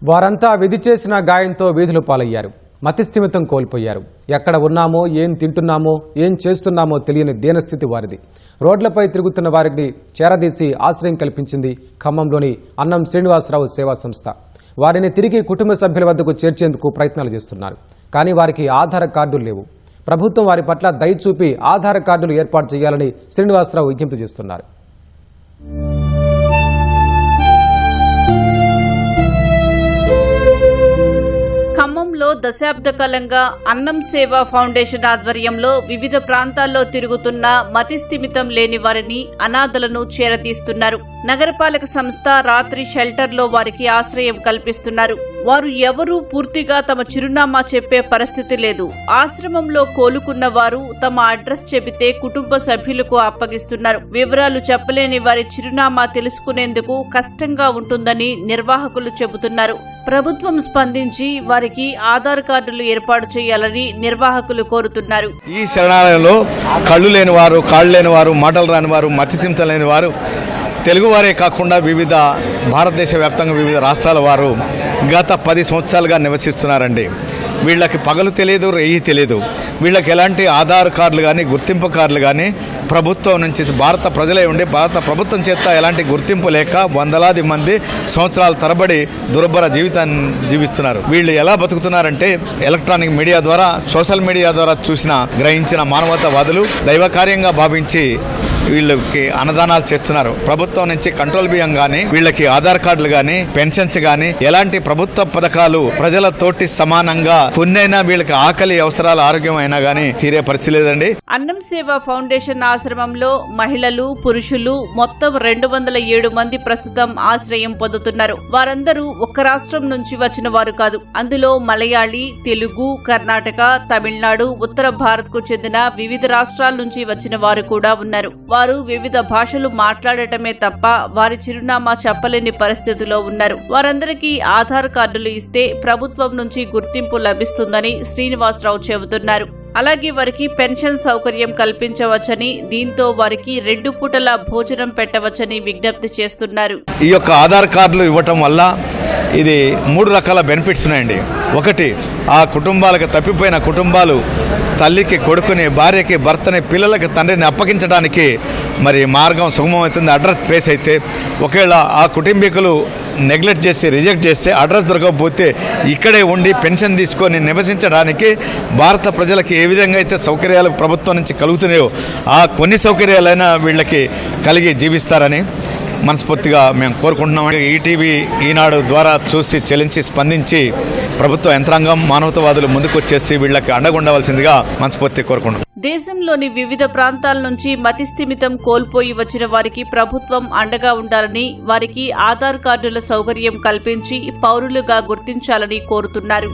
వారంతా విధి చేసిన గాయంతో వీధులు పాలయ్యారు. మతిస్థిమితం కోల్పోయారు. ఎక్కడ ఉన్నామో, ఏం తింటున్నామో, ఏం చేస్తున్నామో తెలియని దీనస్థితి వారిది. రోడ్లపై తిరుగుతున్న వారికి చేరదీసి ఆశ్రయం కల్పించింది ఖమ్మంలోని అన్నం శ్రీనివాసరావు సేవా సంస్థ. వారిని తిరిగి కుటుంబ సభ్యుల వద్దకు చేర్చేందుకు ప్రయత్నాలు చేస్తున్నారు. కానీ వారికి ఆధార్ కార్డులు లేవు. ప్రభుత్వం వారి పట్ల దయ చూపి ఆధార్ కార్డులు ఏర్పాటు చేయాలని శ్రీనివాసరావు విజ్ఞప్తి చేస్తున్నారు. ఖమ్మంలో దశాబ్ద కాలంగా అన్నం సేవా ఫౌండేషన్ ఆధ్వర్యంలో వివిధ ప్రాంతాల్లో తిరుగుతున్న మతిస్థిమితం లేని వారిని, అనాథలను చేరతీస్తున్నారు. నగరపాలక సంస్థ రాత్రి షెల్టర్లో వారికి ఆశ్రయం కల్పిస్తున్నారు. వారు ఎవరూ పూర్తిగా తమ చిరునామా చెప్పే పరిస్థితి లేదు. ఆశ్రమంలో కోలుకున్న వారు తమ అడ్రస్ చెబితే కుటుంబ సభ్యులకు అప్పగిస్తున్నారు. వివరాలు చెప్పలేని వారి చిరునామా తెలుసుకునేందుకు కష్టంగా ఉంటుందని నిర్వాహకులు చెబుతున్నారు. ప్రభుత్వం స్పందించి వారికి ఆధార్ కార్డులు ఏర్పాటు చేయాలని నిర్వాహకులు కోరుతున్నారు. ఈ శరణాలయంలో కళ్ళు లేని వారు, కాళ్ళు లేని వారు, మాటలు రాని వారు, మతిస్థిమితం లేని వారు, తెలుగువారే కాకుండా వివిధ భారతదేశ వ్యాప్తంగా వివిధ రాష్ట్రాల వారు గత 10 సంవత్సరాలుగా నివసిస్తున్నారండి. వీళ్ళకి పగలు తెలియదు, రేయి తెలియదు. వీళ్ళకి ఎలాంటి ఆధార్ కార్డులు కానీ, గుర్తింపు కార్డులు కానీ ప్రభుత్వం నుంచి, భారత ప్రజలే ఉండి భారత ప్రభుత్వం చేత ఎలాంటి గుర్తింపు లేక వందలాది మంది సంవత్సరాల తరబడి దుర్భర జీవితాన్ని జీవిస్తున్నారు. వీళ్ళు ఎలా బతుకుతున్నారంటే ఎలక్ట్రానిక్ మీడియా ద్వారా, సోషల్ మీడియా ద్వారా గ్రహించిన మానవతావాదులు దైవకార్యంగా భావించి వీళ్ళకి అన్నదానాలు చేస్తున్నారు. ప్రభుత్వం నుంచి కంట్రోల్ బియ్యం కానీ, వీళ్ళకి ఆధార్ కార్డులు కానీ, పెన్షన్స్ కానీ, ఎలాంటి ప్రభుత్వ పథకాలు ప్రజలతోటి సమానంగా కొన్నైనా వీళ్ళకి ఆకలి, అవసరాలు, ఆరోగ్యం అయినా కానీ తీరే పరిస్థితి లేదండి. అన్నం సేవా ఫౌండేషన్ ఆశ్రమంలో మహిళలు, పురుషులు మొత్తం 207 మంది ప్రస్తుతం ఆశ్రయం పొందుతున్నారు. వారందరూ ఒక్క రాష్ట్రం నుంచి వచ్చిన వారు కాదు. అందులో మలయాళీ, తెలుగు, కర్ణాటక, తమిళనాడు, ఉత్తర భారత్ కు చెందిన వివిధ రాష్ట్రాల నుంచి వచ్చిన వారు కూడా ఉన్నారు. వారు వివిధ భాషలు మాట్లాడటమే తప్ప వారి చిరునామా చెప్పలేని పరిస్థితిలో ఉన్నారు. వారందరికీ ఆధార్ కార్డులు ఇస్తే ప్రభుత్వం నుంచి గుర్తింపు లభిస్తుందని శ్రీనివాసరావు చెబుతున్నారు. అలాగే వారికి పెన్షన్ సౌకర్యం కల్పించవచ్చని, దీంతో వారికి 2 పూటల భోజనం పెట్టవచ్చని విజ్ఞప్తి చేస్తున్నారు. ఈ యొక్క ఆధార్ కార్డులు ఇవ్వటం వల్ల ఇది 3 రకాల బెనిఫిట్స్ ఉన్నాయండి. ఒకటి, ఆ కుటుంబాలకు, తప్పిపోయిన కుటుంబాలు తల్లికి కొడుకుని, భార్యకి భర్తని, పిల్లలకి తండ్రిని అప్పగించడానికి మరి మార్గం సుగమమవుతుంది. అడ్రస్ ట్రేస్ అయితే ఒకవేళ ఆ కుటుంబీకులు నెగ్లెక్ట్ చేసి, రిజెక్ట్ చేస్తే, అడ్రస్ దొరకకపోతే ఇక్కడే ఉండి పెన్షన్ తీసుకొని నివసించడానికి భారత ప్రజలకి ఏ విధంగా అయితే సౌకర్యాలు ప్రభుత్వం నుంచి కలుగుతున్నాయో ఆ కొన్ని సౌకర్యాలైనా వీళ్ళకి కలిగి జీవిస్తారని మనస్ఫూర్తిగా మేము కోరుకుంటున్నాం. ఈటీవీ, ఈనాడు ద్వారా చూసి చెలించి స్పందించి ప్రభుత్వ యంత్రాంగం, మానవతావాదులు ముందుకొచ్చేసి వీళ్ళకి అండగుండవలసిందిగా మనస్ఫూర్తి కోరుకుంటున్నాం. దేశంలోని వివిధ ప్రాంతాల నుంచి మతిస్థిమితం కోల్పోయి వచ్చిన వారికి ప్రభుత్వం అండగా ఉండాలని, వారికి ఆధార్ కార్డుల సౌకర్యం కల్పించి పౌరులుగా గుర్తించాలని కోరుతున్నారు.